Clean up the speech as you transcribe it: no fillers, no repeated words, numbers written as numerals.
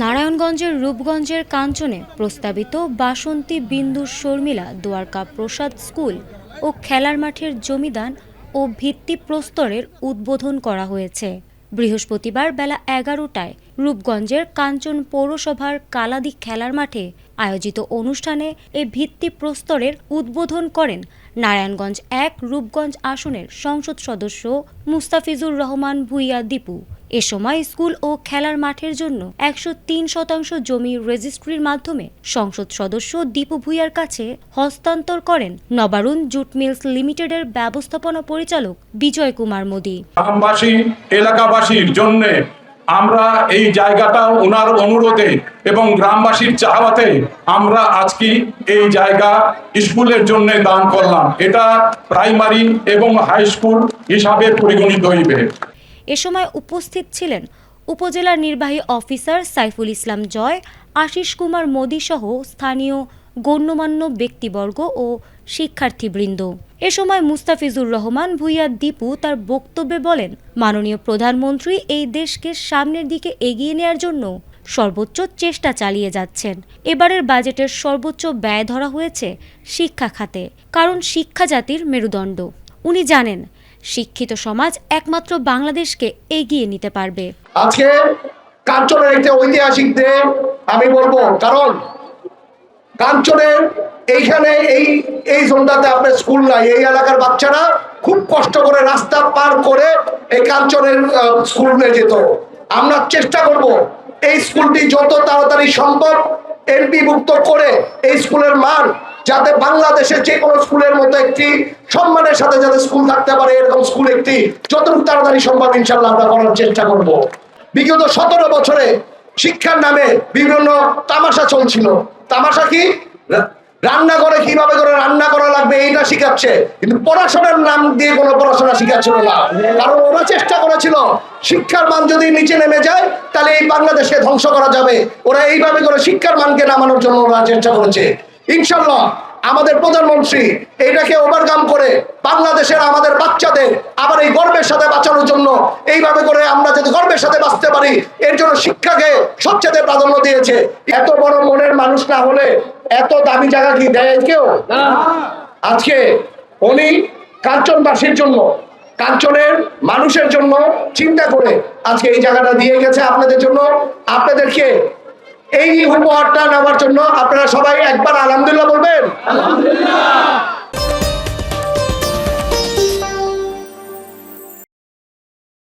নারায়ণগঞ্জের রূপগঞ্জের কাঞ্চনে প্রস্তাবিত বাসন্তী বিন্দু শর্মিলা দোয়ারকা প্রসাদ স্কুল ও খেলার মাঠের জমিদান ও ভিত্তিপ্রস্তরের উদ্বোধন করা হয়েছে। বৃহস্পতিবার বেলা ১১টায় রূপগঞ্জের কাঞ্চন পৌরসভার কালাদি খেলার মাঠে আয়োজিত অনুষ্ঠানে এ ভিত্তিপ্রস্তরের উদ্বোধন করেন নারায়ণগঞ্জ ১ রূপগঞ্জ আসনের সংসদ সদস্য মুস্তাফিজুর রহমান ভূঁইয়া দীপু। এ সময় স্কুল ও খেলার মাঠের জন্য ১০৩% জমি রেজিস্ট্রির মাধ্যমে সংসদ সদস্য দীপু ভূঁইয়ার কাছে হস্তান্তর করেন নবারুণ জুট মিলস লিমিটেডের ব্যবস্থাপনা পরিচালক বিজয় কুমার মোদি। গ্রামবাসী এলাকাবাসীর জন্য আমরা এই জায়গাটা ওনার অনুরোধে এবং গ্রামবাসীর চাওয়াতে আমরা আজকে এই জায়গা স্কুলের জন্য দান করলাম। এটা প্রাইমারি এবং হাই স্কুল হিসাবে পরিগণিত হইবে। এ সময় উপস্থিত ছিলেন উপজেলা নির্বাহী অফিসার সাইফুল ইসলাম জয়, আশিস কুমার মোদি সহ স্থানীয় গণ্যমান্য ব্যক্তিবর্গ ও শিক্ষার্থীবৃন্দ। এ সময় মুস্তাফিজুর রহমান ভূঁইয়া দীপু তার বক্তব্যে বলেন, মাননীয় প্রধানমন্ত্রী এই দেশকে সামনের দিকে এগিয়ে নেওয়ার জন্য সর্বোচ্চ চেষ্টা চালিয়ে যাচ্ছেন। এবারের বাজেটের সর্বোচ্চ ব্যয় ধরা হয়েছে শিক্ষা খাতে, কারণ শিক্ষা জাতির মেরুদণ্ড। উনি জানেন শিক্ষিত সমাজ একমাত্র বাংলাদেশকে এগিয়ে নিতে পারবে। আজকে কাঞ্চনের একটা ঐতিহাসিক দিন আমি বলবো, কারণ কাঞ্চনের এইখানে এই জোনটাতে আপনার স্কুল নাই। এই এলাকার বাচ্চারা খুব কষ্ট করে রাস্তা পার করে এই কাঞ্চনের স্কুলে যেত। আমরা চেষ্টা করব এই স্কুলটি যত তাড়াতাড়ি সম্ভব এমপিভুক্ত করে এই স্কুলের মান যাতে বাংলাদেশের যে কোনো স্কুলের মতো একটি সম্মানের সাথে যাতে স্কুল থাকতে পারে, এরকম স্কুল একটি যতটুকু তাড়াতাড়ি সম্ভব ইনশাল্লাহ আমরা করার চেষ্টা করব। বিগত 17 বছরে শিক্ষার নামে বিভিন্ন তামাশা চলছিল। তামাশা কি? রান্নাঘরে কিভাবে করে রান্না করা লাগবে এইটা শিখাচ্ছে, কিন্তু পড়াশোনার নাম দিয়ে কোনো পড়াশোনা শিখাচ্ছিল না। কারণ ওরা চেষ্টা করেছিল শিক্ষার মান যদি নিচে নেমে যায় তাহলে এই বাংলাদেশকে ধ্বংস করা যাবে। ওরা এইভাবে করে শিক্ষার মানকে নামানোর জন্য ওরা চেষ্টা করেছে। ইনশাল্লাহ আমাদের প্রধানমন্ত্রী এইটাকে ওভারকাম করে বাংলাদেশের আমাদের বাচ্চাদের আবার এই গর্বের সাথে বাঁচানোর জন্য এইভাবে করে আমরা যদি গর্বের সাথে বাঁচতে পারি এর জন্য শিক্ষাকে সবচেয়ে প্রাধান্য দিয়েছে। এত বড় মনের মানুষ না হলে এত দামি জায়গা কি দেয় কেউ? আজকে উনি কাঞ্চনবাসীর জন্য, কাঞ্চনের মানুষের জন্য চিন্তা করে আজকে এই জায়গাটা দিয়ে গেছে আপনাদের জন্য। আপনাদেরকে এই উপহারটা নেওয়ার জন্য আপনারা সবাই একবার আলহামদুলিল্লাহ বলবেন।